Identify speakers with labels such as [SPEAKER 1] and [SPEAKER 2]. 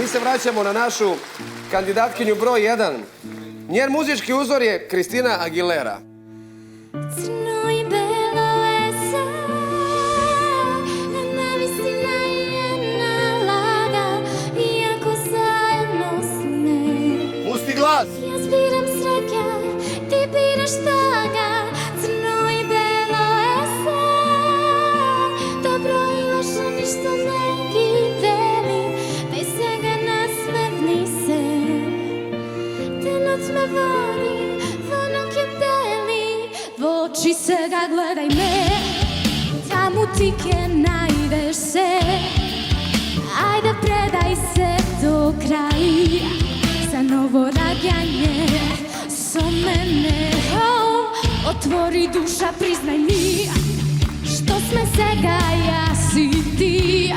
[SPEAKER 1] Mi se vraćamo na našu kandidatkinju broj 1. Njen muzički uzor je Kristina Aguilera.
[SPEAKER 2] Crno i belo je sve, ne mislim na jedna laga, iako zajedno sme.
[SPEAKER 1] Pusti glas!
[SPEAKER 2] Ja zbiram sreća, ti biraš taga, crno i belo je sve, dobro i loše ništa neki deli, bez svega nas smetni se. Te noć me vodi, vonok je deli, v oči se ga gledaj me, tam utike najdeš se, ajde predaj se do kraja, za novo rađanje so mene. Otvori duša, priznaj mi, što sme sega ja si ti.